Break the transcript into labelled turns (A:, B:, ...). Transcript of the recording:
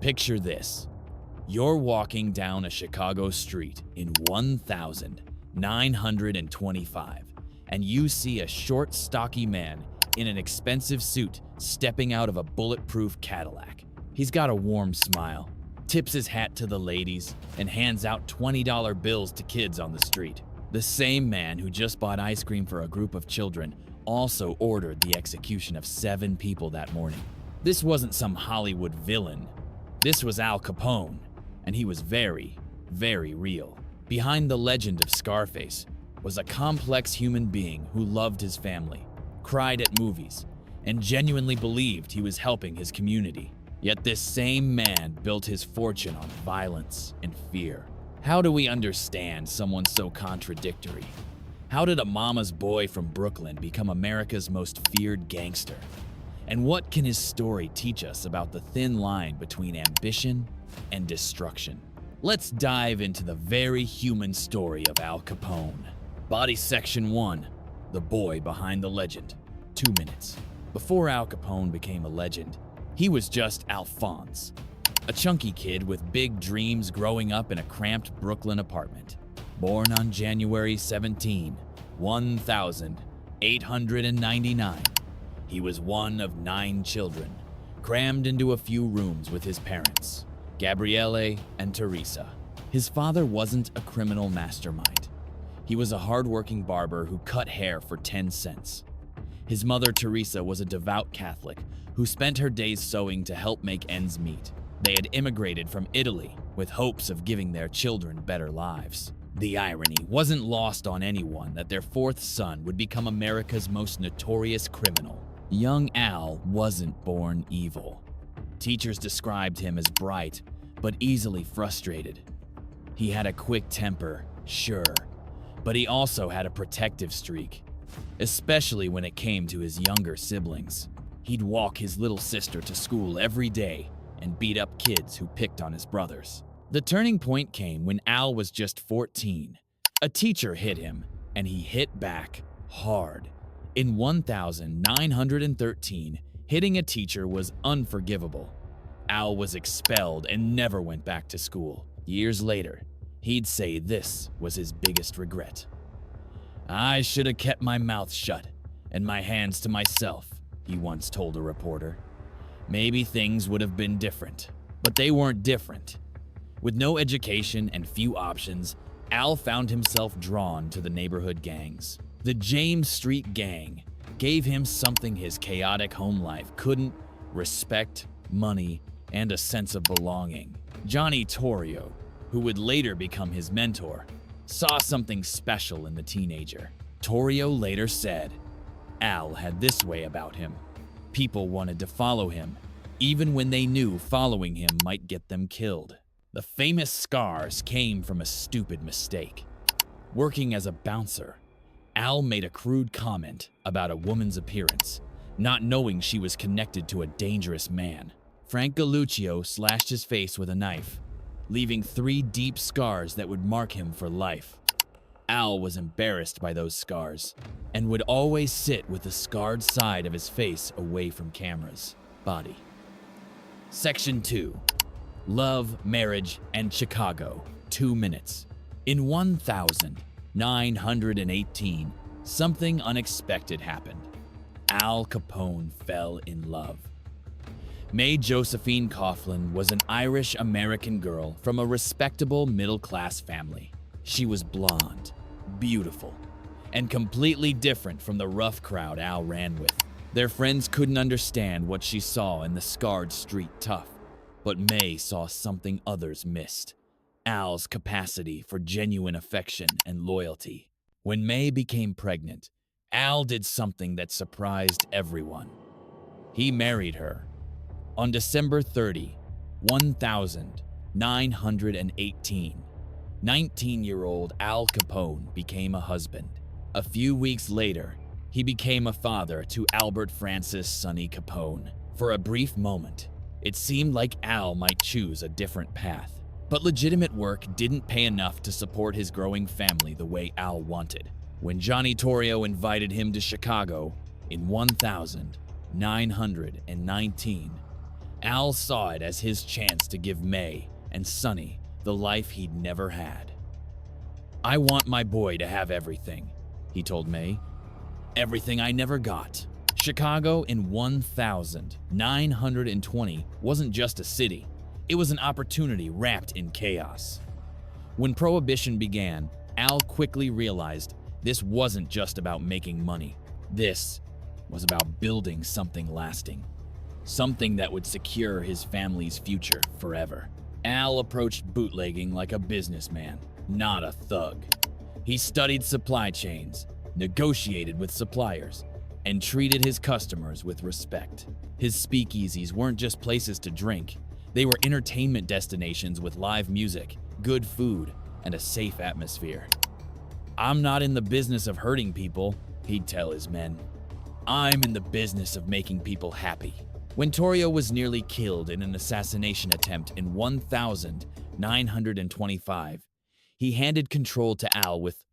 A: Picture this. You're walking down a Chicago street in 1925, and you see a short, stocky man in an expensive suit stepping out of a bulletproof Cadillac. He's got a warm smile, tips his hat to the ladies, and hands out $20 bills to kids on the street. The same man who just bought ice cream for a group of children also ordered the execution of 7 people that morning. This wasn't some Hollywood villain. This was Al Capone, and he was very, very real. Behind the legend of Scarface was a complex human being who loved his family, cried at movies, and genuinely believed he was helping his community. Yet this same man built his fortune on violence and fear. How do we understand someone so contradictory? How did a mama's boy from Brooklyn become America's most feared gangster? And what can his story teach us about the thin line between ambition and destruction? Let's dive into the very human story of Al Capone. Body Section 1, the boy behind the legend. 2 minutes. Before Al Capone became a legend, he was just Alphonse, a chunky kid with big dreams growing up in a cramped Brooklyn apartment. Born on January 17, 1899, he was one of 9 children, crammed into a few rooms with his parents, Gabriele and Teresa. His father wasn't a criminal mastermind. He was a hardworking barber who cut hair for 10 cents. His mother, Teresa, was a devout Catholic who spent her days sewing to help make ends meet. They had immigrated from Italy with hopes of giving their children better lives. The irony wasn't lost on anyone that their 4th son would become America's most notorious criminal. Young Al wasn't born evil. Teachers described him as bright, but easily frustrated. He had a quick temper, sure, but he also had a protective streak, especially when it came to his younger siblings. He'd walk his little sister to school every day and beat up kids who picked on his brothers. The turning point came when Al was just 14. A teacher hit him, and he hit back hard. In 1913, hitting a teacher was unforgivable. Al was expelled and never went back to school. Years later, he'd say this was his biggest regret. "I should have kept my mouth shut and my hands to myself," he once told a reporter. Maybe things would have been different, but they weren't different. With no education and few options, Al found himself drawn to the neighborhood gangs. The James Street Gang gave him something his chaotic home life couldn't: respect, money, and a sense of belonging. Johnny Torrio, who would later become his mentor, saw something special in the teenager. Torrio later said, "Al had this way about him. People wanted to follow him, even when they knew following him might get them killed." The famous scars came from a stupid mistake. Working as a bouncer, Al made a crude comment about a woman's appearance, not knowing she was connected to a dangerous man. Frank Galluccio slashed his face with a knife, leaving 3 deep scars that would mark him for life. Al was embarrassed by those scars and would always sit with the scarred side of his face away from cameras. Body. Section 2. Love, Marriage, and Chicago. 2 minutes. In 1918, something unexpected happened. Al Capone fell in love. Mae Josephine Coughlin was an Irish-American girl from a respectable middle-class family. She was blonde, beautiful, and completely different from the rough crowd Al ran with. Their friends couldn't understand what she saw in the scarred street tough, but Mae saw something others missed: Al's capacity for genuine affection and loyalty. When Mae became pregnant, Al did something that surprised everyone. He married her. On December 30, 1918, 19-year-old Al Capone became a husband. A few weeks later, he became a father to Albert Francis Sonny Capone. For a brief moment, it seemed like Al might choose a different path. But legitimate work didn't pay enough to support his growing family the way Al wanted. When Johnny Torrio invited him to Chicago in 1919, Al saw it as his chance to give May and Sonny the life he'd never had. "I want my boy to have everything," he told May. "Everything I never got." Chicago in 1920 wasn't just a city. It was an opportunity wrapped in chaos. When Prohibition began, Al quickly realized this wasn't just about making money. This was about building something lasting. Something that would secure his family's future forever. Al approached bootlegging like a businessman, not a thug. He studied supply chains, negotiated with suppliers, and treated his customers with respect. His speakeasies weren't just places to drink. They were entertainment destinations with live music, good food, and a safe atmosphere. "I'm not in the business of hurting people," he'd tell his men. "I'm in the business of making people happy." When Torrio was nearly killed in an assassination attempt in 1925, he handed control to Al with